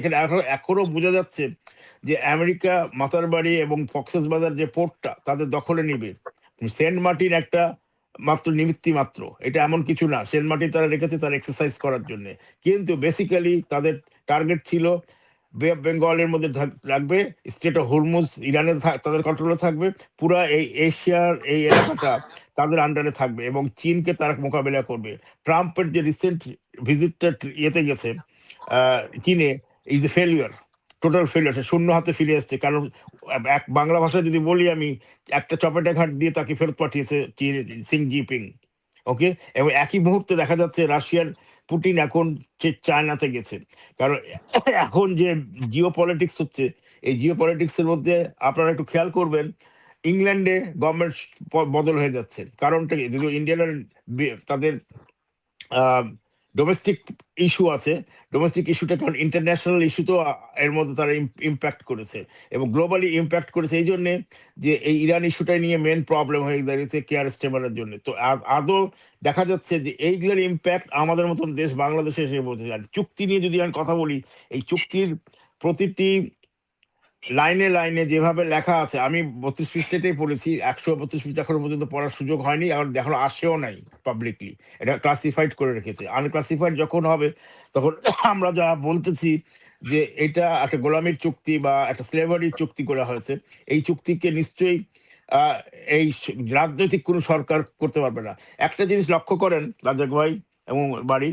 এখানে এখনো বোঝা যাচ্ছে যে আমেরিকা মাতার বাড়ি এবং কক্সেস বাজার যে পোর্টটা তাদের দখলে নিবে। সেন্ট মার্টিন একটা মাত্র নিমিত্তি মাত্র, এটা এমন কিছু না। সেন্ট মার্টিন তারা রেখেছে তার এক্সারসাইজ করার জন্য, কিন্তু বেসিক্যালি তাদের টার্গেট ছিল বে অফ বেঙ্গলের মধ্যে রাখবে, স্টেট অফ হরমুজ ইরানের তাদের কন্ট্রোলে থাকবে, পুরা এই এশিয়ার এই এলাকাটা তাদের আন্ডারে থাকবে এবং চীনকে তারা মোকাবেলা করবে। ট্রাম্পের যে রিসেন্ট ভিজিটটা ইয়েতে গেছে চীনে, is a failure, total failure. সে শূন্য হাতে ফিরে এসছে, কারণ এক বাংলা ভাষায় যদি বলি আমি, একটা চপেটা ঘাট দিয়ে তাকে ফেরত পাঠিয়েছে চীন সিং জিপিং। ওকে, এবং একই মুহূর্তে দেখা যাচ্ছে রাশিয়ার পুটিন এখন চায়নাতে গেছে। কারণ এখন যে জিও পলিটিক্স হচ্ছে, এই জিও পলিটিক্সের মধ্যে আপনারা একটু খেয়াল করবেন, ইংল্যান্ডে গভর্নমেন্ট বদল হয়ে যাচ্ছে। কারণটা কি? যদিও ইন্ডিয়ানের তাদের ডোমেস্টিক ইস্যু আছে, ডোমেস্টিক ইস্যুটা কারণ ইন্টারন্যাশনাল ইস্যু তো এর মধ্যে তারা ইম্প্যাক্ট করেছে এবং গ্লোবালি ইম্প্যাক্ট করেছে। এই জন্যে যে এই ইরান ইস্যুটাই নিয়ে মেন প্রবলেম হয়ে দাঁড়িয়েছে কেয়ার স্টেমারের জন্য। তো আদৌ দেখা যাচ্ছে যে এইগুলোর ইম্প্যাক্ট আমাদের মতন দেশ বাংলাদেশে এসে বলতে চান। চুক্তি নিয়ে যদি আমি কথা বলি, এই চুক্তির প্রতিটি লাইনে লাইনে যেভাবে লেখা আছে, আমি 32 পৃষ্ঠাটাই পড়েছি, 132 পৃষ্ঠা এখনো পর্যন্ত পড়ার সুযোগ হয়নি, আর এখনো আসেও নাই পাবলিকলি। এটা ক্লাসিফাইড করে রেখেছে, আনক্লাসিফাইড যখন হবে তখন আমরা যা বলতেছি যে এটা একটা গোলামির চুক্তি বা একটা স্লেভারির চুক্তি করা হয়েছে, এই চুক্তিকে নিশ্চয়ই আহ এই রাজনৈতিক কোনো সরকার করতে পারবে না। একটা জিনিস লক্ষ্য করেন রাজাক ভাই এবং বাড়ি,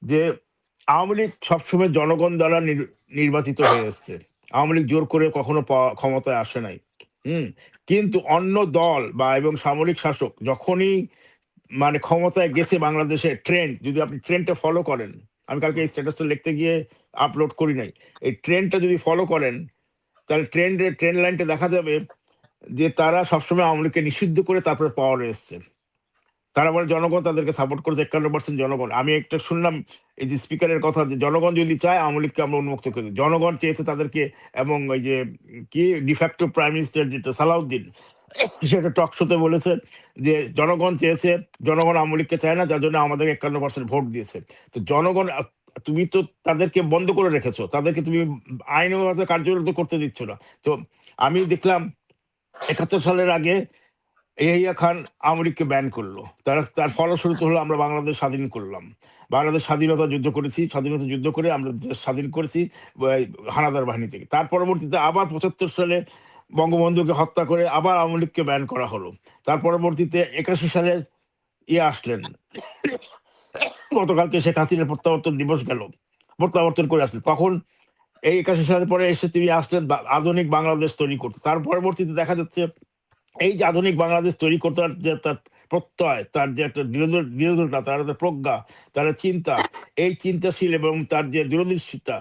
যে আওয়ামী লীগ সবসময় জনগণ দ্বারা নির্বাচিত হয়ে এসছে। আওয়ামী লীগ জোর করে কখনো ক্ষমতায় আসে নাই। হুম। কিন্তু অন্য দল বা এবং সামরিক শাসক যখনই মানে ক্ষমতায় গেছে, বাংলাদেশের ট্রেন্ড যদি আপনি ট্রেন্ডটা ফলো করেন, আমি কালকে এই স্ট্যাটাসটা লিখতে গিয়ে আপলোড করি নাই, এই ট্রেন্ডটা যদি ফলো করেন তাহলে ট্রেন্ড লাইনটা দেখা যাবে যে তারা সবসময় আওয়ামী লীগকে নিষিদ্ধ করে তারপরে পাওয়ারে এসছে। তারা বলে জনগণ তাদেরকে সাপোর্ট করেছে, 51% জনগণ। আমি একটা শুনলাম এই যে স্পিকারের কথা, যে জনগণ যদি চায় আওয়ামী লীগকে আমরা উন্মুক্ত করে দিই, জনগণ চেয়েছে তাদেরকে। এবং ওই যে কি ডিফ্যাক্টো প্রাইম মিনিস্টার যেটা সালাউদ্দিন, সেটা টক শোতে বলেছে যে জনগণ চেয়েছে, জনগণ আওয়ামী লীগকে চায় না, যার জন্য আমাদের 51% ভোট দিয়েছে। তো জনগণ, তুমি তো তাদেরকে বন্ধ করে রেখেছো, তাদেরকে তুমি আইনগত কার্যরত করতে দিচ্ছ না। তো আমি দেখলাম 71 সালের আগে ইয়াহিয়া খান আওয়ামী লীগকে ব্যান করলো, তার ফলশ্রুতি হলো আমরা বাংলাদেশ স্বাধীন করলাম। বাংলাদেশ স্বাধীনতা যুদ্ধ করেছি, স্বাধীনতা যুদ্ধ করে আমরা দেশ স্বাধীন করেছি হানাদার বাহিনী থেকে। তার পরবর্তীতে আবার 75 সালে বঙ্গবন্ধুকে হত্যা করে আবার আওয়ামী লীগকে ব্যান করা হলো। তার পরবর্তীতে 81 সালে আসলেন, গতকালকে শেখ হাসিনার প্রত্যাবর্তন দিবস গেল, প্রত্যাবর্তন করে আসলেন। তখন এই 81 সালের পরে এসে তিনি আসলেন আধুনিক বাংলাদেশ তৈরি করতে। তার পরবর্তীতে দেখা যাচ্ছে এই যে আধুনিক বাংলাদেশ তৈরি করতে যে তার প্রত্যয়, তার যে একটা দৃঢ়তা, তার একটা প্রজ্ঞা, তার চিন্তা, এই চিন্তাশীল এবং তার যে দূরদৃষ্টিটা,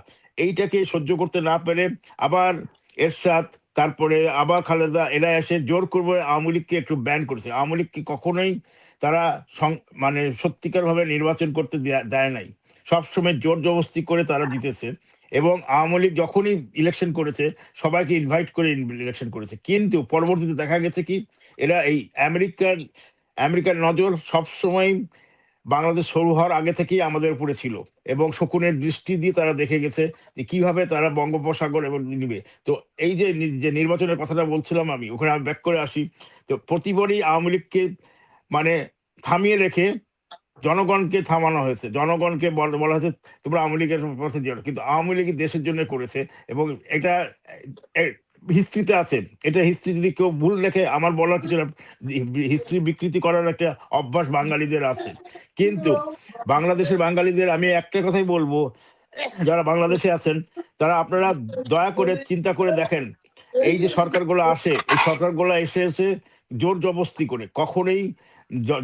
এইটাকে সহ্য করতে না পেরে আবার এরশাদ, তারপরে আবার খালেদা, এরা এসে জোর করবে আওয়ামী লীগকে একটু ব্যান করেছে। আওয়ামী লীগকে কখনোই তারা মানে সত্যিকার ভাবে নির্বাচন করতে দেয় নাই, সবসময় জোর জবস্তি করে তারা জিতেছে। এবং আওয়ামী লীগ যখনই ইলেকশন করেছে সবাইকে ইনভাইট করে ইলেকশন করেছে। কিন্তু পরবর্তীতে দেখা গেছে কি, এরা এই আমেরিকার নজর সবসময় বাংলাদেশ শুরু হওয়ার আগে থেকেই আমাদের উপরে ছিল, এবং শকুনের দৃষ্টি দিয়ে তারা দেখে গেছে যে কিভাবে তারা বঙ্গোপসাগর এবং নিবে। তো এই যে যে নির্বাচনের কথাটা বলছিলাম আমি, ওখানে আমি ব্যাক করে আসি। তো প্রতিবারই আওয়ামী লীগকে মানে থামিয়ে রেখে জনগণকে থামানো হয়েছে, জনগণকে বলা হয়েছে তোমরা আওয়ামী লীগের পথে যেও না। কিন্তু আওয়ামী লীগ দেশের জন্য করেছে, এবং এটা হিস্ট্রিতে আছে। এটা হিস্ট্রি যদি কেউ ভুল রেখে, আমার বলার কিছু না, হিস্ট্রি বিকৃতি করার একটা অভ্যাস বাঙালিদের আছে। কিন্তু বাংলাদেশের বাঙালিদের আমি একটা কথাই বলবো, যারা বাংলাদেশে আছেন তারা আপনারা দয়া করে চিন্তা করে দেখেন, এই যে সরকারগুলো আসে, এই সরকারগুলো এসে এসে জোর জবস্তি করে কখনোই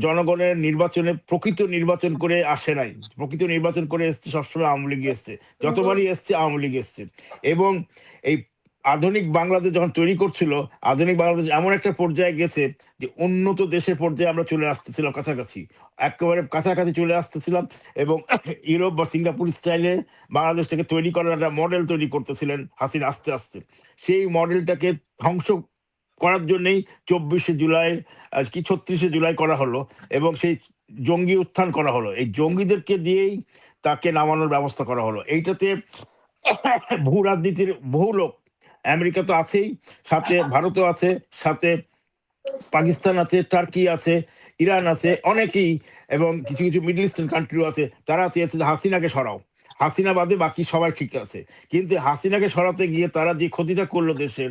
জনগণের নির্বাচনে প্রকৃত নির্বাচন করে আসে নাই। প্রকৃত নির্বাচন করে এসছে সবসময় আওয়ামী লীগ এসছে, যতবারই এসছে আওয়ামী লীগ এসছে। এবং এই আধুনিক বাংলাদেশ যখন তৈরি করছিল, আধুনিক বাংলাদেশ এমন একটা পর্যায়ে গেছে যে উন্নত দেশের পর্যায়ে আমরা চলে আসতেছিলাম, কাছাকাছি, একেবারে কাছাকাছি চলে আসতেছিলাম। এবং ইউরোপ বা সিঙ্গাপুর স্টাইলে বাংলাদেশটাকে তৈরি করার একটা মডেল তৈরি করতেছিলেন হাসিনা আস্তে আস্তে। সেই মডেলটাকে ধ্বংস করার জন্যই 24শে জুলাই কি 36শে জুলাই করা হলো, এবং সেই জঙ্গি উত্থান করা হলো, এই জঙ্গিদেরকে দিয়েই তাকে নামানোর ব্যবস্থা করা হলো। এইটাতে ভূ রাজনীতির বহু লোক, আমেরিকা তো আছেই, সাথে ভারতও আছে, সাথে পাকিস্তান আছে, টার্কি আছে, ইরান আছে, অনেকেই, এবং কিছু কিছু মিডল ইস্টার্ন কান্ট্রিও আছে, তারা চেয়েছে যে হাসিনাকে সরাও, হাসিনা বাদে বাকি সবাই ঠিক আছে। কিন্তু হাসিনাকে সরাতে গিয়ে তারা যে ক্ষতিটা করলো দেশের,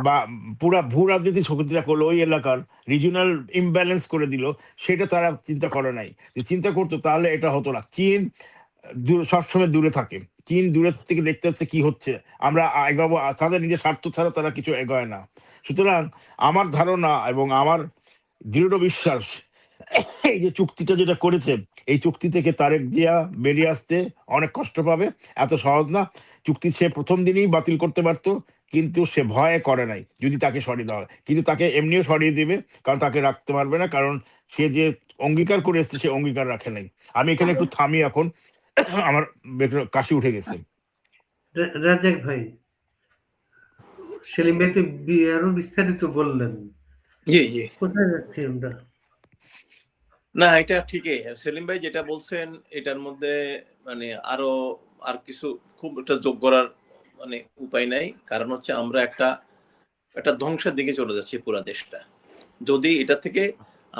বা পুরা ভূ রাজনীতি ক্ষতিটা করলো, ওই এলাকার রিজিওনাল ইমব্যালেন্স করে দিল, সেটা তারা চিন্তা করে নাই। যে চিন্তা করতো তাহলে এটা হতো না। চীন সবসময় দূরে থাকে, চীন দূরে থেকে দেখতে হচ্ছে কি হচ্ছে, আমরা এগাবো, তাদের নিজের স্বার্থ ছাড়া তারা কিছু এগোয় না। সুতরাং আমার ধারণা এবং আমার দৃঢ় বিশ্বাস, এই যে চুক্তিটা যেটা করেছে, এই চুক্তি থেকে তারেক জিয়া বেরিয়ে আসতে অনেক কষ্ট পাবে, এত সহজ না। চুক্তি সে প্রথম দিনই বাতিল করতে পারতো, কিন্তু সে ভয়ে করে নাই যদি তাকে সরিয়ে দেওয়া হয়, কিন্তু তাকে এমনিও সরিয়ে দিবে, কারণ তাকে রাখতে পারবে না, কারণ সে যে অঙ্গীকার করে এসছে সে অঙ্গীকার রাখে নাই। আমি এখানে একটু থামি এখন, আমার কাশি উঠে গেছে। রাজাক ভাই, সেলিম ভাই তো আরো বিস্তারিত বললেন, জি জি, কোথায় যাচ্ছি আমরা? না এটা ঠিকই সেলিম ভাই যেটা বলছেন, এটার মধ্যে মানে আরো আর কিছু খুব একটা যোগ করার মানে উপায় নাই। কারণ হচ্ছে আমরা একটা একটা ধ্বংসের দিকে চলে যাচ্ছি পুরো দেশটা। যদি এটা থেকে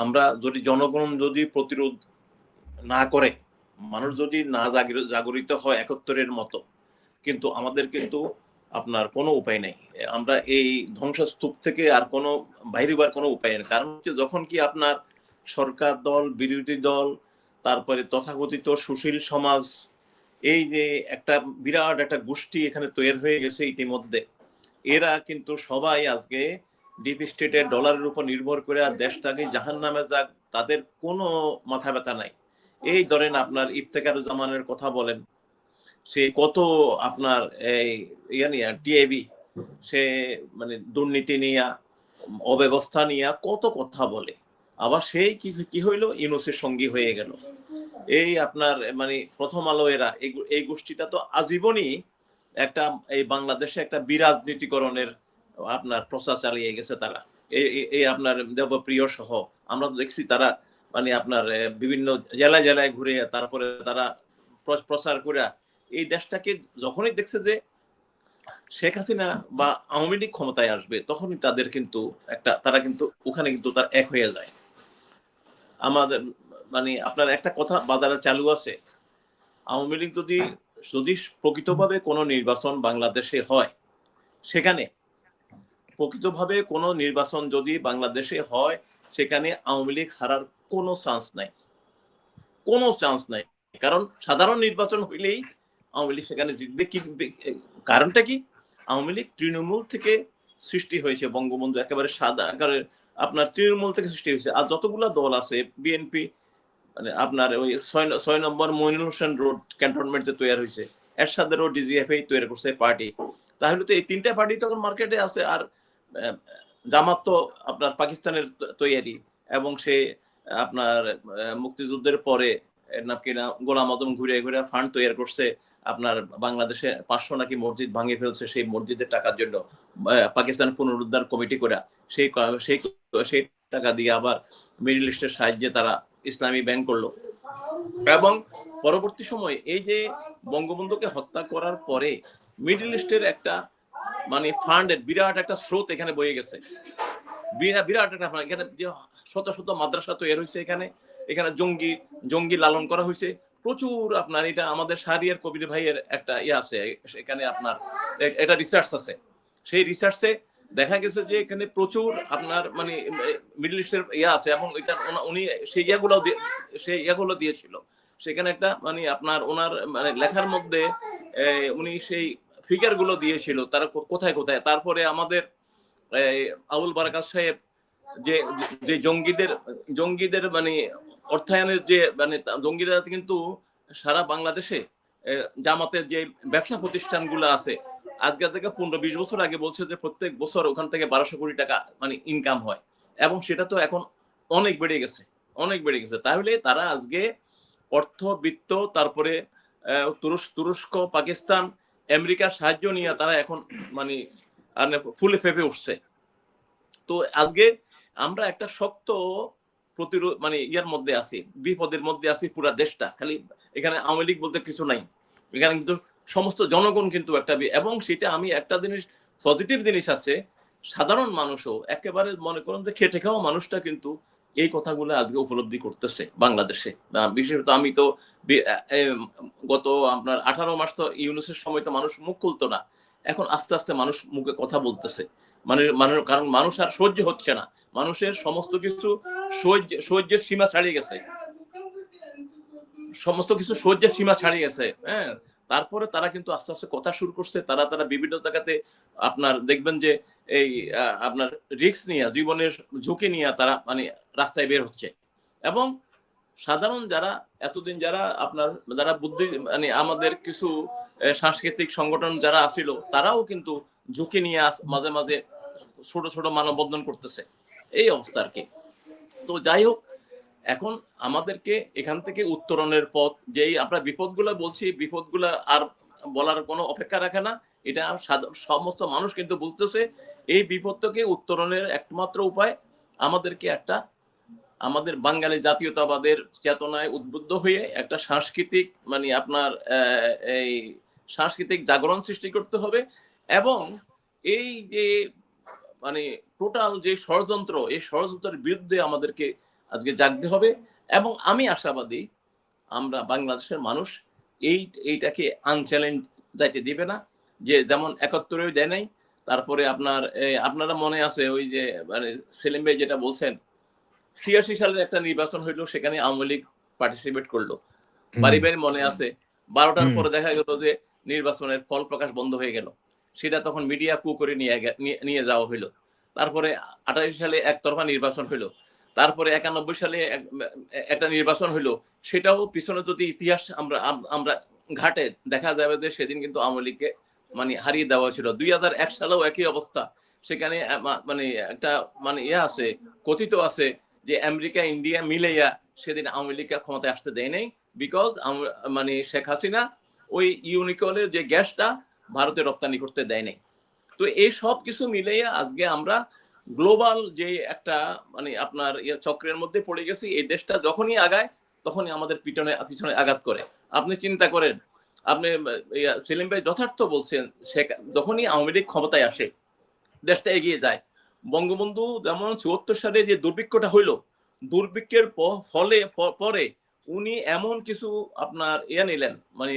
আমরা যদি জনগণ যদি প্রতিরোধ না করে, মানুষ যদি না জাগরিত হয় একাত্তরের মতো, কিন্তু আমাদের কিন্তু আপনার কোনো উপায় নেই। আমরা এই ধ্বংসস্তূপ থেকে আর কোনো বাইরে হবার কোনো উপায় নেই। কারণ হচ্ছে যখন কি আপনার সরকার দল, বিরোধী দল, তারপরে তথাকথিত সুশীল সমাজ, এই যে একটা বিরাট একটা গোষ্ঠী এখানে তৈরি হয়ে গেছে ইতিমধ্যে, এরা কিন্তু সবাই আজকে ডিপ স্টেটের ডলারের উপর নির্ভর করে আর দেশটাকে জাহান নামে যাক, তাদের কোনো মাথা ব্যথা নাই। এই ধরেন আপনার ইফতেখারুজ্জামানের কথা বলেন, সে কত আপনার এই ইয়া নিয়ে টিএবি, সে মানে দুর্নীতি নিয়ে, অব্যবস্থা নিয়ে কত কথা বলে, আবার সেই কি কি হইলো, ইউনূসের সঙ্গী হয়ে গেল। এই আপনার মানে প্রথম আলো, এরা এই গোষ্ঠীটা তো আজীবনই একটা এই বাংলাদেশে একটা বিরাজনীতিকরণের আপনার প্রচার চালিয়ে গেছে তারা। এই আপনার দেবপ্রিয় সহ আমরা দেখছি তারা মানে আপনার বিভিন্ন জেলায় জেলায় ঘুরে তারপরে তারা প্রচার করে এই দেশটাকে, যখনই দেখছে যে শেখ হাসিনা বা আওয়ামী লীগ ক্ষমতায় আসবে, তখনই তাদের কিন্তু একটা তারা কিন্তু ওখানে কিন্তু তার এক হয়ে যায়। আমাদের মানে আপনার একটা কথা বাজারে চালু আছে, আওয়ামী লীগ যদি যদি প্রকৃতভাবে কোনো নির্বাচন বাংলাদেশে হয়, সেখানে প্রকৃতভাবে কোনো নির্বাচন যদি বাংলাদেশে হয়, সেখানে আওয়ামী লীগ হারার কোনো চান্স নাই, কোনো চান্স নাই। কারণ সাধারণ নির্বাচন হইলেই আওয়ামী লীগ সেখানে জিতবে। কি কারণটা কি? আওয়ামী লীগ তৃণমূল থেকে সৃষ্টি হয়েছে, বঙ্গবন্ধু একেবারে সাদা আকারে আপনার তৃণমূল থেকে সৃষ্টি হয়েছে। আর যতগুলা দল আছে, বিএনপি মানে আপনার ওই ৬ নম্বর মইনুল হোসেন রোড ক্যান্টনমেন্টে তৈরি হয়েছে, এরশাদেরও ডিজিএফআই তৈরি করছে পার্টি। তাহলে তো এই তিনটা পার্টি তখন মার্কেটে আছে। আর জামাত তো আপনার পাকিস্তানের তৈরি, এবং সে আপনার মুক্তিযুদ্ধের পরে নাকি না গোলাম আজম ঘুরে ঘুরে ফান্ড তৈরি করছে আপনার বাংলাদেশে ৫০০ নাকি মসজিদ ভাঙে ফেলছে সেই মসজিদের টাকার জন্য, পাকিস্তান পুনরুদ্ধার কমিটি করে সেই সেই সেই টাকা দিয়ে আবার মিডল ইস্টের সাহায্যে তারা ইসলামী ব্যাংক করলো। এবং পরবর্তী সময়ে এই যে বঙ্গবন্ধুকে হত্যা করার পরে মিডল ইস্টের একটা মানে ফান্ডের বিরাট একটা স্রোত এখানে বয়ে গেছে, বিরাট একটা এখানে শত শত মাদ্রাসা তৈরি হয়েছে, এখানে এখানে জঙ্গি জঙ্গি লালন করা হয়েছে প্রচুর। আপনার এটা আমাদের শাহরিয়ার কবির ভাইয়ের একটা ইয়ে আছে, এখানে আপনার এটা রিসার্চ আছে। সেই রিসার্চে দেখা গেছে যে এখানে প্রচুর আপনার মানে মিডল ইস্টের ইয়া আছে, এবং এটা উনি সেই ইয়াগুলো দিয়েছিল। সেখানে একটা মানে আপনার ওনার মানে লেখার মধ্যে উনি সেই ফিগার গুলো দিয়েছিল তারা কোথায় কোথায়। তারপরে আমাদের আবুল বারাকাত সাহেব যে যে জঙ্গিদের মানে অর্থায়নের যে মানে জঙ্গিরা কিন্তু সারা বাংলাদেশে জামাতের যে ব্যবসা প্রতিষ্ঠানগুলো আছে, আজকে থেকে ১৫-২০ বছর আগে বলছে যে প্রত্যেক বছর ওখান থেকে ১২০০ কোটি টাকা মানে ইনকাম হয়, এবং সেটা তো এখন অনেক বেড়ে গেছে, অনেক বেড়ে গেছে। তাহলে তারা আজকে অর্থ বিত্ত, তারপরে তুরস্ক, পাকিস্তান, আমেরিকার সাহায্য নিয়ে তারা এখন মানে ফুলে ফেপে উঠছে। তো আজকে আমরা একটা শক্ত প্রতিরোধ মানে ইয়ার মধ্যে আছি, বিপদের মধ্যে আছি পুরা দেশটা। খালি এখানে আওয়ামী লীগ বলতে কিছু নাই, এখানে কিন্তু সমস্ত জনগণ কিন্তু একটা এবং সেটা আমি একটা জিনিস পজিটিভ জিনিস আছে, সাধারণ মানুষও একেবারে মনে করেন যে খেটে খাওয়া মানুষটা কিন্তু এই কথাগুলো আজকে উপলব্ধি করতেছে বাংলাদেশে। বিশেষত আমি তো গত আপনার 18 মাস তো ইউনুসের সময় তো মানুষ মুখ খুলতো না, এখন আস্তে আস্তে মানুষ মুখে কথা বলতেছে। মানে কারণ মানুষ আর সহ্য হচ্ছে না, মানুষের সমস্ত কিছু সহ্যের সীমা ছাড়িয়ে গেছে, সমস্ত কিছু সহ্যের সীমা ছাড়িয়ে গেছে। হ্যাঁ, তারপরে তারা কিন্তু আস্তে আস্তে কথা শুরু করছে, তারা বিভিন্ন জায়গাতে আপনার দেখবেন যে এই আপনার রিস্ক নিয়ে, জীবনের ঝুঁকি নিয়ে তারা মানে রাস্তায় বের হচ্ছে। এবং সাধারণ যারা এতদিন যারা আপনার যারা বুদ্ধি মানে আমাদের কিছু সাংস্কৃতিক সংগঠন যারা আছিল, তারাও কিন্তু ঝুঁকি নিয়ে মাঝে মাঝে ছোট ছোট মানববন্ধন করতেছে, এই অবস্থা আর কি। তো যাই হোক, এখন আমাদেরকে এখান থেকে উত্তরণের পথ, যেই আমরা বিপদগুলা বলছি, বিপদগুলা আর বলার কোনো অপেক্ষা রাখে না, এটা সমস্ত মানুষ কিন্তু বুঝতেছে। এই বিপদকে উত্তরণের একমাত্র উপায় আমাদেরকে একটা আমাদের বাঙালি জাতীয়তাবাদের চেতনায় উদ্বুদ্ধ হয়ে একটা সাংস্কৃতিক মানে আপনার এই সাংস্কৃতিক জাগরণ সৃষ্টি করতে হবে। এবং এই যে মানে টোটাল যে ষড়যন্ত্র, এই ষড়যন্ত্রের বিরুদ্ধে আমাদেরকে আজকে জাগতে হবে। এবং আমি আশাবাদী আমরা বাংলাদেশের মানুষ এইটাকে আনচ্যালেঞ্জ যাইতে দিবে না। যে যেমন 71 দেয় নাই, তারপরে আপনারা মনে আছে ওই যে মানে সেলিম ভাই যেটা বলছেন 86 সালের একটা নির্বাচন হইলো, সেখানে আওয়ামী লীগ পার্টিসিপেট করলো, বাড়ি মনে আছে। 12টার পরে দেখা গেল যে নির্বাচনের ফল প্রকাশ বন্ধ হয়ে গেল, সেটা তখন মিডিয়া কু করে নিয়ে যাওয়া হইলো। তারপরে 88 সালে একতরফা নির্বাচন হইলো, তারপরে 91 সালে একটা নির্বাচন হইলো, সেটাও পিছনে যদি ইতিহাস আমরা ঘাটে দেখা যাবে যে সেদিন কিন্তু আওয়ামী লীগকে মানে হারিয়ে দেওয়া ছিল। 2001 সালেও একই অবস্থা, সেখানে মানে একটা মানে আছে, কথিত আছে যে আমেরিকা ইন্ডিয়া মিলেইয়া সেদিন আওয়ামী লীগকে ক্ষমতায় আসতে দেয় নাই, বিকজ মানে শেখ হাসিনা ওই ইউনিকলের যে গ্যাসটা ভারতে রপ্তানি করতে দেয় নাই। তো এই সব কিছু মিলেইয়া আজকে আমরা গ্লোবাল যে একটা মানে আপনার চক্রের মধ্যে পড়ে গেছি। এই দেশটা যখনই আগায় তখনই আমাদের পিছনে আঘাত করে। আপনি চিন্তা করেন, আপনি সেলিম ভাই যথার্থ বলছেন, যখনই আওয়ামী লীগ ক্ষমতায় আসে দেশটা এগিয়ে যায়। বঙ্গবন্ধু যেমন 74 সালে যে দুর্ভিক্ষটা হইলো, দুর্ভিক্ষের ফলে পরে উনি এমন কিছু আপনার নিলেন মানে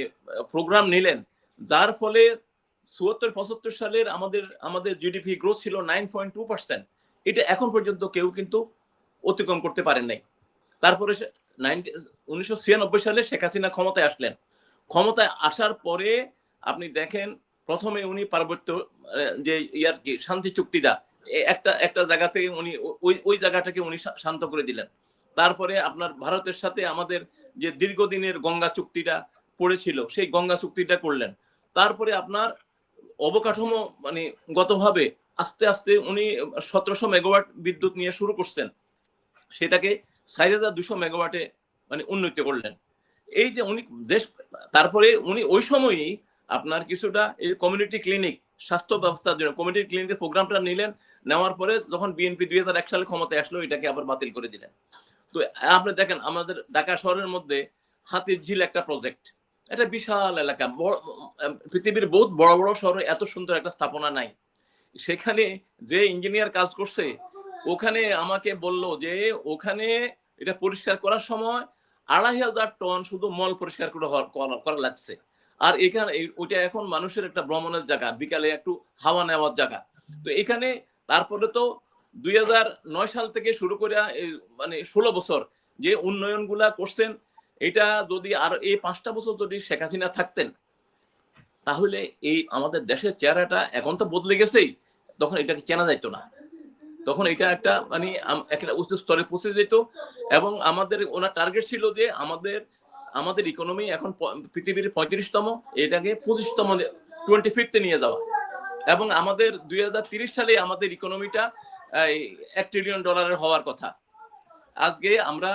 প্রোগ্রাম নিলেন, যার ফলে 74-75 সালের আমাদের জিডিপি গ্রোথ ছিল 9.2%। এটা এখন পর্যন্ত কেউ কিন্তু অতিক্রম করতে পারেন নাই। তারপরে 1996 সালে শেখ হাসিনা ক্ষমতায় আসলেন। ক্ষমতায় আসার পরে আপনি দেখেন প্রথমে উনি পার্বত্য যে ইয়ার কি শান্তি চুক্তিটা একটা জায়গা থেকে উনি ওই জায়গাটাকে উনি শান্ত করে দিলেন। তারপরে আপনার ভারতের সাথে আমাদের যে দীর্ঘদিনের গঙ্গা চুক্তিটা পড়েছিল, সেই গঙ্গা চুক্তিটা করলেন। তারপরে আপনার অবকাঠামো মানে গতভাবে আস্তে আস্তে উনি 1700 মেগাওয়াট বিদ্যুৎ নিয়ে শুরু করছেন, সেটাকে 4200 মেগাওয়াটে মানে উন্নীত করলেন। এই যে উনি দেশ, তারপরে উনি ওই সময়ই আপনার কিছুটা এই কমিউনিটি ক্লিনিক, স্বাস্থ্য ব্যবস্থার জন্য কমিউনিটি ক্লিনিকের প্রোগ্রামটা নিলেন। নেওয়ার পরে যখন বিএনপি 2001 সালে ক্ষমতায় আসলো, এটাকে আবার বাতিল করে দিলেন। তো আপনি দেখেন আমাদের ঢাকা শহরের মধ্যে হাতির ঝিল একটা প্রজেক্ট, এটা বিশাল এলাকা, পৃথিবীর বহুত বড় বড় শহরে এত সুন্দর একটা স্থাপনা নাই। সেখানে যে ইঞ্জিনিয়ার কাজ করছে, ওখানে আমাকে বলল যে ওখানে এটা পরিষ্কার করার সময় 2500 টন শুধু মল পরিষ্কার করা লাগছে। আর এখানে ওইটা এখন মানুষের একটা ভ্রমণের জায়গা, বিকালে একটু হাওয়া নেওয়ার জায়গা। তো এখানে তারপরে তো 2009 সাল থেকে শুরু করে মানে 16 বছর যে উন্নয়ন গুলা করছেন, এটা যদি আর এই 5টা বছর যদি শেখ হাসিনা থাকতেন, তাহলে এই আমাদের দেশের চেহারাটা এখন তো বদলে গেছেই, তখন এটাকে চেনা যাইতো না। তখন এটা একটা মানে একটা উচ্চ স্তরে পৌঁছে যেত। এবং আমাদের ওনার টার্গেট ছিল যে আমাদের ইকোনমি এখন পৃথিবীর 35তম, এটাকে 25তম 25th নিয়ে যাওয়া। এবং আমাদের 2030 সালে আমাদের ইকোনমিটা $1 ট্রিলিয়ন হওয়ার কথা। আজকে আমরা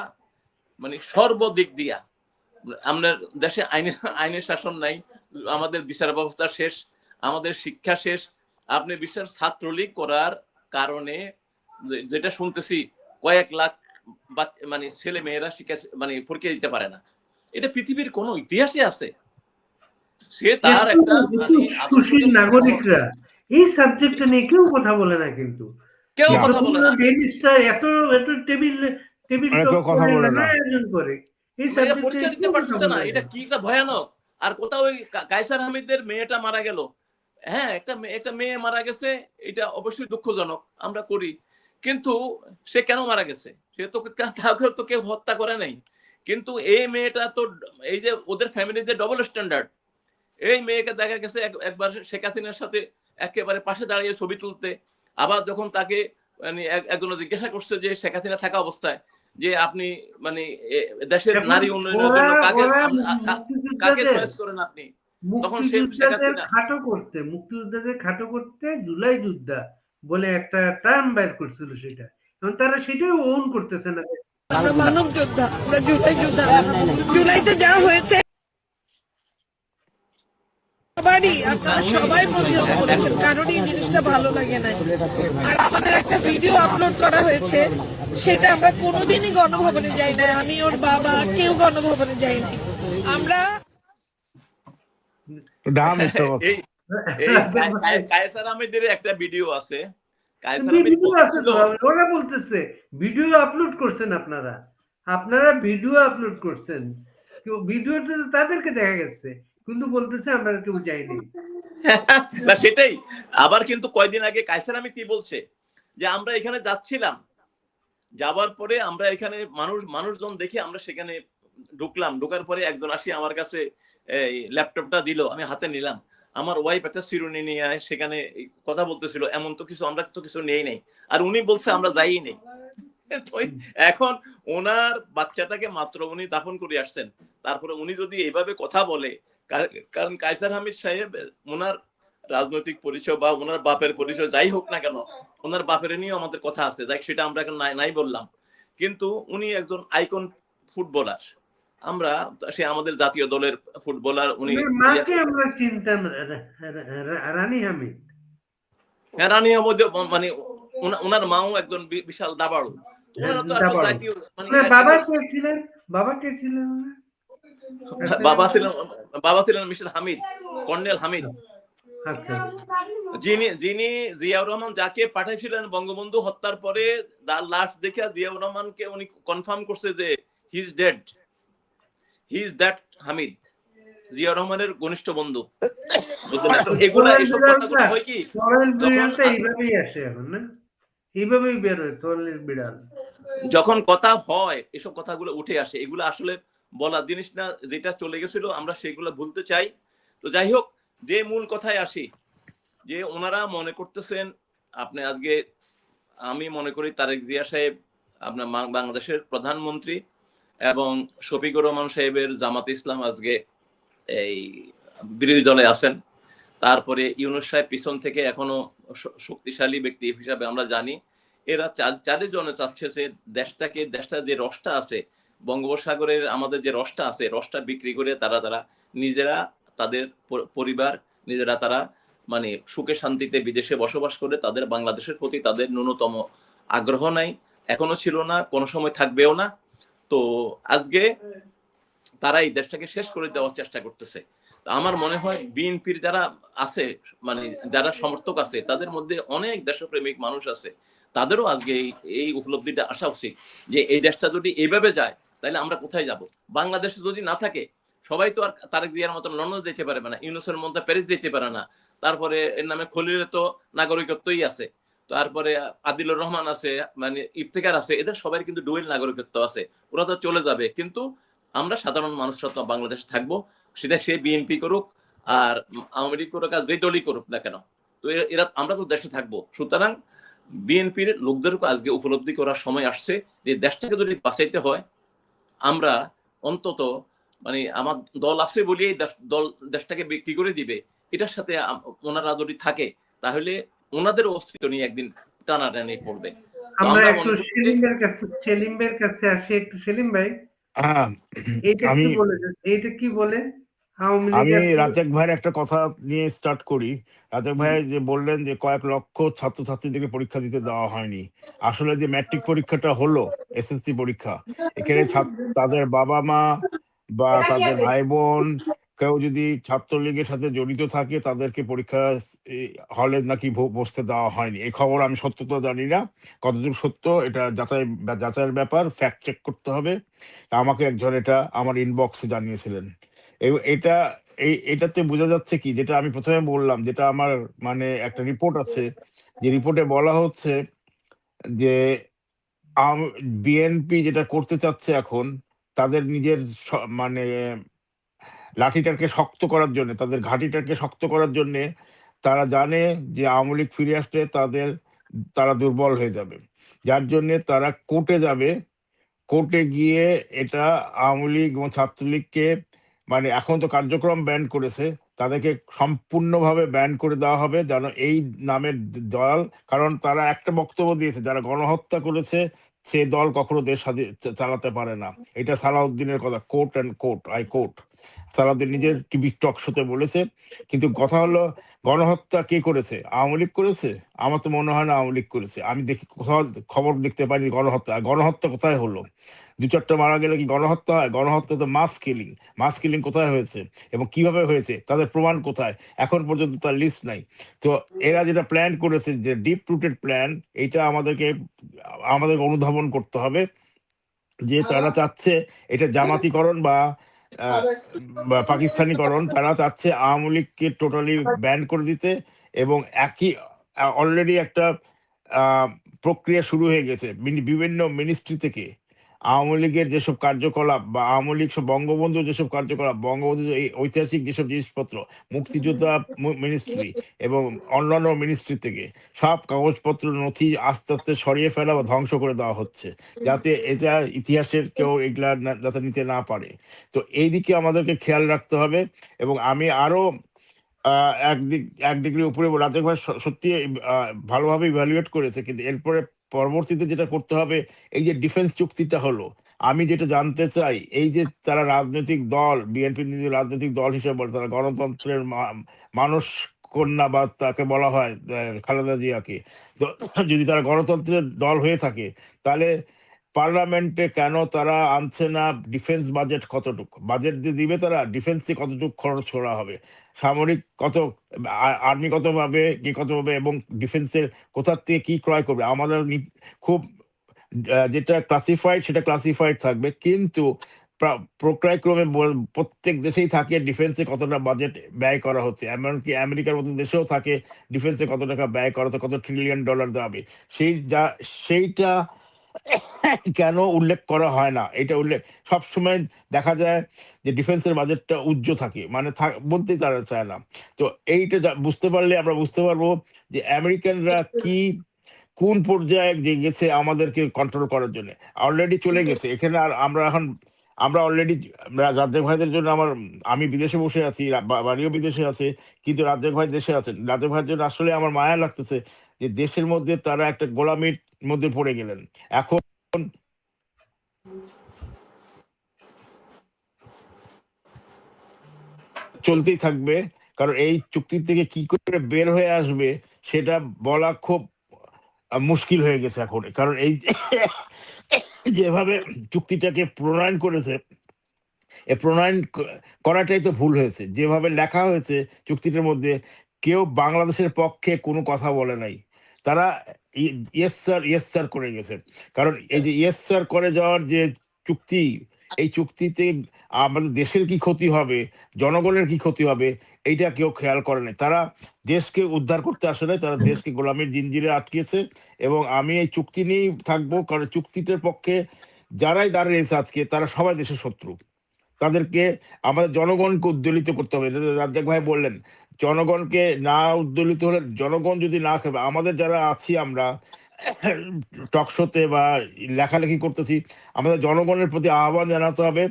মানে সর্বদিক দিয়া আমাদের দেশে আইনের শাসন নাই, আমাদের বিচার ব্যবস্থা শেষ, আমাদের শিক্ষা শেষ। আপনি বিশ্বাস ছাত্রলীগ করার কারণে যেটা শুনতেছি কয়েক লাখ মানে ছেলে মেয়েরা শিক্ষা মানে পরীক্ষা দিতে পারে না। এটা পৃথিবীর কোন ইতিহাসে আছে? সে তার একটা মানে সুশীল নাগরিকরা এই সাবজেক্টটা নিয়ে কেউ কথা বলে না, কিন্তু কেউ না। কথা বলে না। ডেইলি স্টার এত এত টেবিল টেবিল মানে টক কেউ কথা করে বলে না। আয়োজন করে, এই মানে এরা সাবজেক্টে পরীক্ষা দিতে কেউ কথা পারতেছে না, বলে এটা না। কি একটা ভয়ানক। আর কোথাও ওই কায়সার হামিদের মেয়েটা মারা গেল, হ্যাঁ একটা মেয়ে মারা গেছে, এটা অবশ্যই দুঃখজনক, আমরা করি, কিন্তু সে কেন মারা গেছে? সে তো কাউকে তো কেউ হত্যা করে নাই। কিন্তু এই মেয়েটা তো, এই যে ওদের ফ্যামিলির যে ডবল স্ট্যান্ডার্ড, এই মেয়েকে দেখা গেছে একবার শেখ হাসিনার সাথে একেবারে পাশে দাঁড়িয়ে ছবি তুলতে, আবার যখন তাকে মানে একজন জিজ্ঞাসা করছে যে শেখ হাসিনা থাকা অবস্থায় যে আপনি মানে দেশের এখন নারী উন্নয়নের জন্য কাকে চয়েস করেন আপনি, তখন সে শেখ মুক্তিযোদ্ধাদের হাসিনা মুক্তিযোদ্ধাদের খাটো করতে জুলাই যোদ্ধা বলে একটা টার্ম বের করছিল, সেটা এবং তারা সেটাই ওন করতেছে না। আমরা মানব যোদ্ধা, আমরা জুলাই যোদ্ধা। জুলাইতে যা হয়েছে সবারই, আপনারা সবাই প্রতিহত করেছেন, কারোরই এই জিনিসটা ভালো লাগে না। আর আমাদের একটা ভিডিও আপলোড করা হয়েছে, সেটা আমরা কোনোদিনই গণভবনে যাই না, আমি ওর বাবা কেউ গণভবনে যাই না। আমরা কায়সার আহমেদের একটা ভিডিও আছে, ওরা বলতেছে ভিডিও আপলোড করছেন, আপনারা ভিডিও আপলোড করছেন, ভিডিওতে তাদেরকে দেখা গেছে, কিন্তু বলতেছে আমরা কেউ যাইনি। না সেটাই। আবার কিন্তু কয়দিন আগে কায়সার আহমেদ কি বলছে যে আমরা এখানে যাচ্ছিলাম, যাবার পরে আমরা এখানে মানুষজন দেখে আমরা সেখানে ঢুকলাম, ঢোকার পরে একজন আসি আমার কাছে এই ল্যাপটপটা দিল, আমি হাতে নিলাম, আমার ওয়াইফ একটা শিরোনি নিয়ে সেখানে কথা বলতেছিল, এমন তো কিছু আমরা তো কিছু নেই নাই, আর উনি বলছে আমরা যাই নেই। এখন ওনার বাচ্চাটাকে মাত্র উনি দাফন করে আসছেন, তারপরে উনি যদি এইভাবে কথা বলে, কারণ কায়সার হামিদ সাহেব ওনার রাজনৈতিক পরিচয় বা ওনার বাপের পরিচয় যাই হোক না কেন, ওনার বাপের নিয়েও আমাদের কথা আছে, যাই সেটা আমরা এখন নাই বললাম, কিন্তু উনি একজন আইকন ফুটবলার, আমরা সে আমাদের জাতীয় দলের ফুটবলার। উনি মাকে আমরা চিনতাম, রানী হামিদ। হ্যাঁ, রানী হামিদ মানে ওনার মাও একজন বিশাল দাবাড়ু। বাবা ছিলেন মিস্টার হামিদ, কর্নেল হামিদ, যিনি জিয়াউর রহমান যাকে পাঠাইছিলেন বঙ্গবন্ধু হত্যার পরে, তার লাশ দেখে জিয়াউর রহমানকে উনি কনফার্ম করছে যে he is dead, he is that Hamid, Ziaur রহমানের ঘনিষ্ঠ বন্ধু। এগুলা এসব কথাগুলো হয় কি এইভাবেই আসে এখন, না এইভাবেই বের হয় তরলের বিড়াল, যখন কথা হয় এসব কথাগুলো উঠে আসে, এগুলো আসলে বলা জিনিস না, যেটা চলে গেছিল আমরা সেগুলো ভুলতে চাই। তো যাই হোক, যে মূল কথায় আসি, যে ওনারা মনে করতেছেন আপনি আজকে, আমি মনে করি তারেক জিয়া সাহেব আপনার বাংলাদেশের প্রধানমন্ত্রী এবং শফিকুর রহমান সাহেবের জামাতে ইসলাম আজকে এই বিরোধী দলে আছেন, তারপরে ইউনূস সাহেব পিছন থেকে এখনো শক্তিশালী ব্যক্তি হিসাবে আমরা জানি, এরা চারিজনে চাচ্ছে যে দেশটা যে রসটা আছে বঙ্গোপসাগরের, আমাদের যে রসটা আছে, রসটা বিক্রি করে তারা নিজেরা, তাদের পরিবার নিজেরা, তারা মানে সুখে শান্তিতে বিদেশে বসবাস করে, তাদের বাংলাদেশের প্রতি তাদের ন্যূনতম আগ্রহ নাই, এখনো ছিল না, কোনো সময় থাকবেও না। তো আজকে তারা এই দেশটাকে শেষ করে দেওয়ার চেষ্টা করতেছে। আমার মনে হয় বিএনপির যারা আছে, মানে যারা সমর্থক আছে, তাদের মধ্যে অনেক দেশপ্রেমিক মানুষ আছে, তাদেরও আজকে এই উপলব্ধিটা আসা উচিত যে এই দেশটা যদি এইভাবে যায় তাহলে আমরা কোথায় যাব। বাংলাদেশে যদি না থাকে, সবাই তো আর তারেক জিয়ার মতন লন্ডন যেতে পারবে না, ইউনুসের মধ্যে প্যারিস যেতে পারে না, তারপরে এর নামে খলিলের তো নাগরিকত্বই আছে, তারপরে আদিলুর রহমান আছে, মানে ইফতেখার আছে, এদের সবাই কিন্তু ডুয়েল নাগরিকত্ব আছে, ওরা তো চলে যাবে, কিন্তু আমরা সাধারণ মানুষরা তো বাংলাদেশে থাকবো, সেটা সে বিএনপি করুক আর আওয়ামী লীগ করুক আর যে দলই করুক না কেন, তো এরা আমরা তো দেশে থাকবো। সুতরাং বিএনপির লোকদেরকে আজকে উপলব্ধি করার সময় আসছে যে দেশটাকে যদি বাঁচাইতে হয়, আমরা অন্তত মানে আমার দল আছে বলিয়ে দেশটাকে বিক্রি করে দিবে, এটার সাথে ওনারা যদি থাকে তাহলে ওনাদের অস্তিত্ব নিয়ে একদিন টানাটানি পড়বে। আমরা একটু সেলিম ভাইয়ের কাছে আসি, একটু সেলিম ভাই, এইটা কি বলে আমি রাজাক ভাইয়ের একটা কথা নিয়ে স্টার্ট করি। রাজাক ভাই যে বললেন যে কয়েক লক্ষ ছাত্রছাত্রীদেরকে পরীক্ষা দিতে দেওয়া হয়নি, আসলে যে ম্যাট্রিক পরীক্ষাটা হলো, এসএসসি পরীক্ষা, এখানে তাদের বাবা মা বা তাদের ভাই বোন কেউ যদি ছাত্রলীগের সাথে জড়িত থাকে তাদেরকে পরীক্ষা হলে নাকি বসতে দেওয়া হয়নি। এই খবর আমি সত্যতা জানি না, কতদূর সত্য এটা যাচাইয়ের ব্যাপার, ফ্যাক্ট চেক করতে হবে। আমাকে একজন এটা আমার ইনবক্সে জানিয়েছিলেন। এটা এটাতে বোঝা যাচ্ছে কি, যেটা আমি প্রথমে বললাম, যেটা আমার মানে একটা রিপোর্ট আছে, যে রিপোর্টে বলা হচ্ছে যে বিএনপি যেটা করতে চাচ্ছে এখন, তাদের নিজের মানে লাঠিটাকে শক্ত করার জন্য, তাদের ঘাঁটিটাকে শক্ত করার জন্য তারা জানে যে আওয়ামী লীগ ফিরে আসলে তারা দুর্বল হয়ে যাবে, যার জন্য তারা কোর্টে যাবে। কোর্টে গিয়ে এটা আওয়ামী লীগ এবং ছাত্রলীগকে, মানে এখন তো কার্যক্রম ব্যান করেছে, তাদেরকে সম্পূর্ণভাবে ব্যান করে দেওয়া হবে যেন এই নামের দল, কারণ তারা একটা বক্তব্য দিয়েছে, যারা গণহত্যা করেছে সে দল কখনো দেশ চালাতে পারে না। এটা সালাউদ্দিনের কথা, court and court, I court. Salauddin নিজের টিভি টক শোতে বলেছে। কিন্তু কথা হলো, গণহত্যা কে করেছে? আওয়ামী লীগ করেছে? আমার তো মনে হয় না আওয়ামী লীগ করেছে। আমি দেখি কোথাও খবর দেখতে পারি গণহত্যা কোথায় হলো? 2-4টা মারা গেলে কি গণহত্যা হয়? গণহত্যা তো মাস কিলিং। মাস কিলিং কোথায় হয়েছে এবং কিভাবে হয়েছে, তাদের প্রমাণ কোথায়? এখন পর্যন্ত তার লিস্ট নাই। তো এরা যেটা প্ল্যান করেছে, যে ডিপ রুটেড প্ল্যান, এটা আমাদের অনুধাবন করতে হবে, যে তারা চাচ্ছে এটা জামাতিকরণ বা পাকিস্তানিকরণ। তারা চাচ্ছে আওয়ামী লীগকে টোটালি ব্যান করে দিতে, এবং একই অলরেডি একটা প্রক্রিয়া শুরু হয়ে গেছে বিভিন্ন মিনিস্ট্রি থেকে। আওয়ামী লীগের যেসব কার্যকলাপ বা আওয়ামী লীগ বঙ্গবন্ধুর যেসব কার্যকলাপ, বঙ্গবন্ধুর এই ঐতিহাসিক যেসব জিনিসপত্র, মুক্তিযোদ্ধা মিনিস্ট্রি এবং অন্যান্য মিনিস্ট্রি থেকে সব কাগজপত্র নথি আস্তে আস্তে সরিয়ে ফেলা বা ধ্বংস করে দেওয়া হচ্ছে, যাতে এটা ইতিহাসের কেউ এগুলা যাতে নিতে না পারে। তো এই দিকে আমাদেরকে খেয়াল রাখতে হবে। এবং আমি আরো এক ডিগ্রি উপরে রাজ্জাক ভাই সত্যি ভালোভাবে ইভ্যালুয়েট করেছে, কিন্তু এরপরে পরবর্তীতে যেটা করতে হবে, এই যে ডিফেন্স চুক্তিটা হলো, আমি যেটা জানতে চাই, এই যে তারা রাজনৈতিক দল, বিএনপি রাজনৈতিক দল হিসেবে বলে, তারা গণতন্ত্রের মানুষ কন্যা বা তাকে বলা হয় খালেদা জিয়াকে। তো যদি তারা গণতন্ত্রের দল হয়ে থাকে, তাহলে পার্লামেন্টে কেন তারা আনছে না ডিফেন্স বাজেট? কতটুকু বাজেট দিয়ে দিবে তারা, ডিফেন্সে কতটুকু খরচ করা হবে, সামরিক কত, আর্মি কত পাবে, কি কত পাবে, এবং ডিফেন্সের কোথার থেকে কি ক্রয় করবে। আমাদের খুব যেটা ক্লাসিফাইড সেটা ক্লাসিফাইড থাকবে, কিন্তু প্রক্রয়ক্রমে প্রত্যেক দেশেই থাকে ডিফেন্সে কতটা বাজেট ব্যয় করা হচ্ছে। এমনকি আমেরিকার মতো দেশেও থাকে ডিফেন্সে কত টাকা ব্যয় করা হচ্ছে, কত ট্রিলিয়ন ডলার দেওয়া। সেইটা কেন উল্লেখ করা হয় না? এটা উল্লেখ সবসময় দেখা যায় যে ডিফেন্সের বাজেটটা উজ্জ্ব থাকে, মানে বলতেই তারা চায় না। তো এইটা বুঝতে পারলে আমরা বুঝতে পারবো যে আমেরিকানরা কোন পর্যায়ে যে গেছে আমাদেরকে কন্ট্রোল করার জন্য। অলরেডি চলে গেছে এখানে। আর আমরা অলরেডি রাজ্জাক ভাইদের জন্য আমি বিদেশে বসে আছি, বাড়িও বিদেশে আছে, কিন্তু রাজ্জাক ভাই দেশে আছেন। রাজ্জাক ভাইয়ের জন্য আসলে আমার মায়া লাগতেছে যে দেশের মধ্যে তারা একটা গোলামির মধ্যে পড়ে গেলেন। এখন চলতেই থাকবে, কারণ এই চুক্তি থেকে কি করে বের হয়ে আসবে সেটা বলা খুব মুশকিল হয়ে গেছে এখন। কারণ এই যেভাবে চুক্তিটাকে প্রণয়ন করেছে, এ প্রণয়ন করাটাই তো ভুল হয়েছে। যেভাবে লেখা হয়েছে চুক্তিটার মধ্যে, কেউ বাংলাদেশের পক্ষে কোনো কথা বলে নাই। তারা ইয়েস স্যার করে গেছে। কারণ এই যে ইয়েস স্যার করে যাওয়ার যে চুক্তি, এই চুক্তিতে আমাদের দেশের কি ক্ষতি হবে, জনগণের কি ক্ষতি হবে, এইটা কেউ খেয়াল করে নাই। তারা দেশকে উদ্ধার করতে আসে নাই, তারা দেশকে গোলামির জিঞ্জিরে আটকেছে। এবং আমি এই চুক্তি নিয়েই থাকবো, কারণ চুক্তিটার পক্ষে যারাই দাঁড়িয়েছে আজকে, তারা সবাই দেশের শত্রু। তাদেরকে আমাদের জনগণকে উদ্দোলিত করতে হবে। রাজ্জাক ভাই বললেন, জনগণকে না উদ্দোলিত হলে, জনগণ যদি না খাবে, আমাদের যারা আছি, আমরা টকশোতে বা লেখালেখি করতেছি, আমাদের জনগণের প্রতি আহ্বান জানাতে হবে,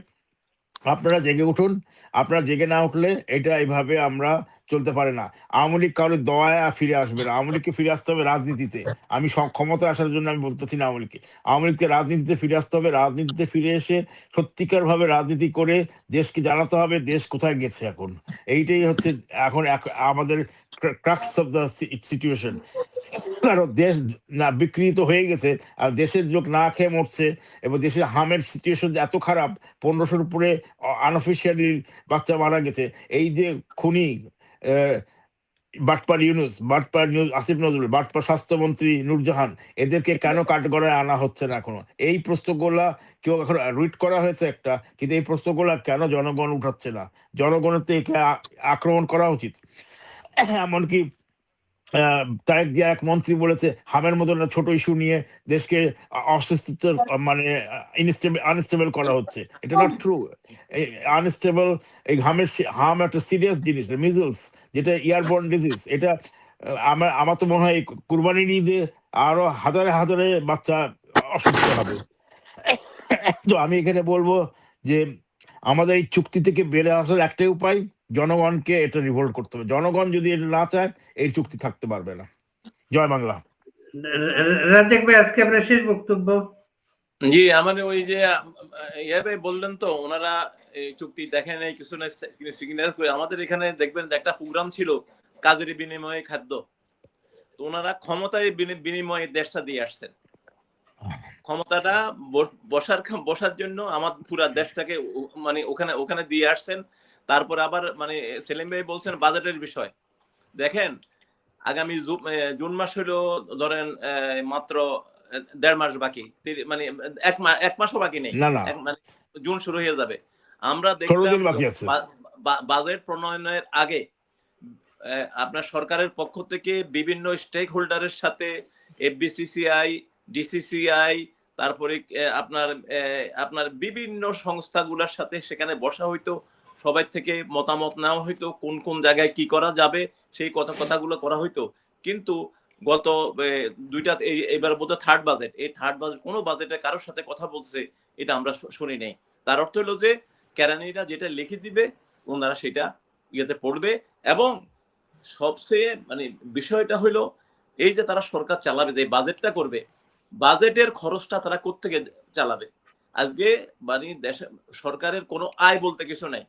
আপনারা জেগে উঠুন। আপনারা জেগে না উঠলে এটা এইভাবে আমরা চলতে পারে না। আওয়ামী লীগ কারোর দয়া ফিরে আসবে না। আওয়ামী লীগকে ফিরে আসতে হবে রাজনীতিতে। আমি ক্ষমতায় আসার জন্য আমি বলতেছি না আওয়ামী লীগকে রাজনীতিতে ফিরে আসতে হবে। রাজনীতিতে ফিরে এসে সত্যিকার ভাবে রাজনীতি করে দেশকে জানাতে হবে দেশ কোথায় গেছে এখন। এইটাই হচ্ছে এখন আমাদের ক্রাক্স অফ দ্য সিচুয়েশন। কারণ দেশ না বিকৃত হয়ে গেছে, আর দেশের লোক না খেয়ে মরছে, এবং দেশের হামের সিচুয়েশন এত খারাপ, 1500-র উপরে আনঅফিসিয়ালি বাচ্চা মারা গেছে। এই যে খুনি বাটপার ইউনুস, বাটপার আসিফ নজরুল, বাটপার স্বাস্থ্যমন্ত্রী নূরজাহান, এদেরকে কেন কাঠগড়ায় আনা হচ্ছে না এখনো? এই প্রশ্নগুলা কেউ এখন রিট করা হয়েছে একটা, কিন্তু এই প্রশ্নগুলা কেন জনগণ উঠাচ্ছে না? জনগণের তো একে আক্রমণ করা উচিত। এমনকি তারেক জিয়া এক মন্ত্রী বলেছে হামের মতো একটা ছোট ইস্যু নিয়ে দেশকে অস্তিত্ব মানে আনস্টেবল করা হচ্ছে। এটা নট ট্রু। আনস্টেবল, এই হাম একটা সিরিয়াস জিনিস, মিজলস, যেটা এয়ারবোর্ন ডিজিজ। এটা আমার তো মনে হয় এই কুরবানির ঈদে আরো হাজারে হাজারে বাচ্চা অসুস্থ হবে। তো আমি এখানে বলবো যে আমাদের এই চুক্তি থেকে বেড়ে আসার একটাই উপায়, জনগণকে এটা রিভোল্ট করতে হবে। জনগণ যদি এটা না চায়, এই চুক্তি থাকতে পারবে না। জয় বাংলা। রাজ্জাক ভাই, আজকে আপনার শেষ বক্তব্য। জি, আমাদের ওই যে ভাই বললেন তো ওনারা এই চুক্তি দেখেন নাই, কিছু না সিগনেচার করে। আমাদের এখানে দেখবেন যে একটা প্রোগ্রাম ছিল কাজের বিনিময়ে খাদ্য। তো ওনারা ক্ষমতায় বিনিময়ে দেশটা দিয়ে আসছেন। ক্ষমতাটা বসার জন্য আমার পুরা দেশটাকে মানে ওখানে দিয়ে আসছেন। তারপর আবার মানে সেলিম ভাই বলছেন বাজেটের বিষয়। দেখেন আগামী জুন মাস হলো ধরেন মাত্র 1.5 মাস বাকি, মানে এক মাসও বাকি নেই, মানে জুন শুরু হয়ে যাবে। আমরা দেখলাম বাজেট প্রণয়নের আগে আপনার সরকারের পক্ষ থেকে বিভিন্ন স্টেক হোল্ডারের সাথে এফবিসিসিআই, ডিসিসিআই, তারপরে আপনার বিভিন্ন সংস্থাগুলোর সাথে সেখানে বসা হইতো, সবাই থেকে মতামত নেওয়া হইতো, কোন কোন জায়গায় কি করা যাবে সেই কথাগুলো করা হইতো। কিন্তু গত দুইটা এবার বোধহয় থার্ড বাজেট, এই থার্ড বাজেট কোনো বাজেটে কারোর সাথে কথা বলছে এটা আমরা শুনি নাই। তার অর্থ হলো যে কেরানিরা যেটা লিখে দিবে ওনারা সেটা ইয়েতে পড়বে। এবং সবচেয়ে মানে বিষয়টা হলো এই যে তারা সরকার চালাবে, যে বাজেটটা করবে, বাজেটের খরচটা তারা কোত্থেকে চালাবে? আজকে মানে দেশে সরকারের কোনো আয় বলতে কিছু নাই।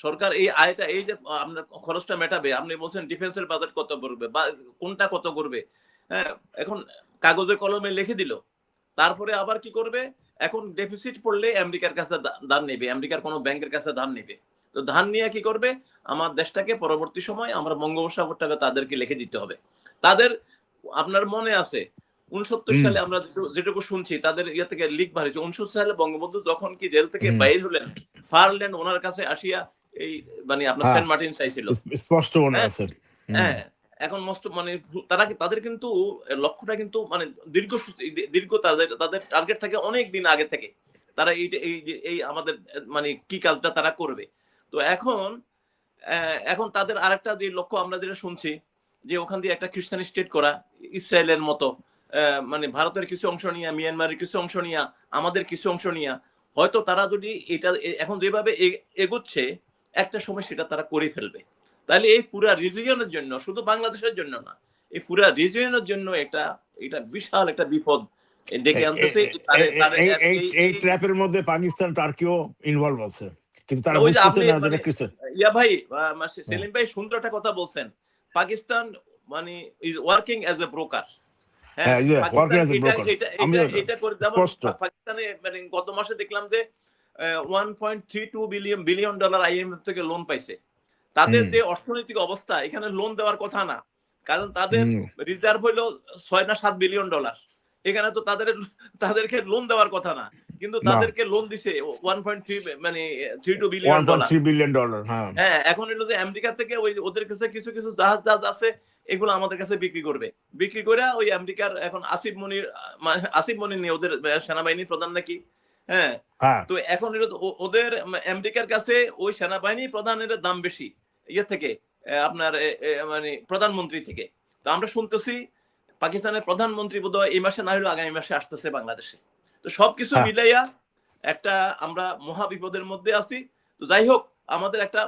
সরকার এই আয়টা, এই যে আপনার খরচটা মেটাবে, আপনি বলছেন ডিফেন্সের বাজেট কত করবে বা কোনটা কত করবে, হ্যাঁ এখন কাগজে কলমে লিখে দিল। তারপরে আবার কি করবে? এখন ডেফিসিট পড়লে আমেরিকার কাছে ধার নেবে, আমেরিকার কোনো ব্যাংকের কাছে ধার নেবে। তো ধার নিয়ে কি করবে? আমার দেশটাকে পরবর্তী সময় আমরা বঙ্গোপসাগরটাকে তাদেরকে লিখে দিতে হবে। তাদের আপনার মনে আছে 69 সালে আমরা যেটুকু শুনছি তাদের ইয়ে থেকে লিক বাড়িয়েছে। 69 সালে বঙ্গবন্ধু যখন কি জেল থেকে বাইর হলেন, ফারল্যান্ড ওনার কাছে আসিয়া এই মানে আপনার সেন্ট মার্টিন চাইছিল, স্পষ্ট মনে আছে। হ্যাঁ, এখন মস্ত মানে তাদের কিন্তু লক্ষ্যটা কিন্তু মানে দীর্ঘ তাদের টার্গেট থাকে অনেক দিন আগে থেকে। তারা এই আমাদের মানে কি কাজটা তারা করবে। তো এখন তাদের আরেকটা যে লক্ষ্য আমরা যেটা শুনছি যে ওখান দিয়ে একটা খ্রিস্টান স্টেট করা, ইসরায়েলের মতো, মানে ভারতের কিছু অংশ নিয়ে, মিয়ানমারের কিছু অংশ নিয়ে, আমাদের কিছু অংশ নিয়ে, হয়তো তারা যদি এটা এখন যেভাবে এগোচ্ছে একটা সময় সেটা তারা করে ফেলবে। তাহলে এই পুরা রিজিয়নের জন্য, শুধু বাংলাদেশের জন্য না, এই পুরা রিজিয়নের জন্য এটা বিশাল একটা বিপদ ডেকে আনতেছে। এই ট্র্যাপের মধ্যে পাকিস্তান টার্কিও ইনভলভ আছে, কিন্তু তারা বুঝতেছে না যেটা খ্রিস্টান। ইয়া ভাই, সেলিম ভাই সুন্দর একটা কথা বলছেন, পাকিস্তান মানে is working as a broker. হ্যাঁ, এটা করে পাকিস্তানে মানে গত মাসে দেখলাম যে $1.32 বিলিয়ন আইএমএফ থেকে লোন পাইছে। তাদের যে অর্থনৈতিক অবস্থা, এখানে লোন দেওয়ার কথা না, কারণ তাদের রিজার্ভ হইলো $6 না $7 বিলিয়ন। এখানে তো তাদেরকে লোন দেওয়ার কথা না, কিন্তু তাদেরকে লোন দিছে 1.3 মানে $32 বিলিয়ন। হ্যাঁ, এখন হলো যে আমেরিকা থেকে ওদের কাছে কিছু কিছু জাহাজ আছে, এগুলো আমাদের কাছে বিক্রি করে ওই আমেরিকার এখন আসিফ মনির নিয়ে, ওদের সেনাবাহিনীর প্রধান নাকি, হ্যাঁ, তো এখন ওদের আমেরিকার কাছে ওই সেনাবাহিনী প্রধানের দাম বেশি ইয়ে থেকে, আপনার মানে প্রধানমন্ত্রী থেকে। তো আমরা শুনতেছি পাকিস্তানের প্রধানমন্ত্রী বোধহয় এই মাসে না হলেও আগামী মাসে আসতেছে বাংলাদেশে। তো সবকিছু মিলাইয়া একটা আমরা মহা বিপদের মধ্যে আছি। তো যাই হোক, আমাদের একটা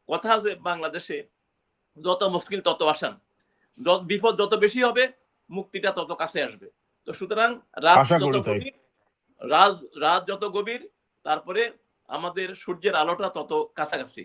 কথা আছে বাংলাদেশে, যত মুশকিল তত আসান, বিপদ যত বেশি হবে মুক্তিটা তত কাছে আসবে। তো সুতরাং রাত যত গভীর, তারপরে আমাদের সূর্যের আলোটা তত কাছাকাছি।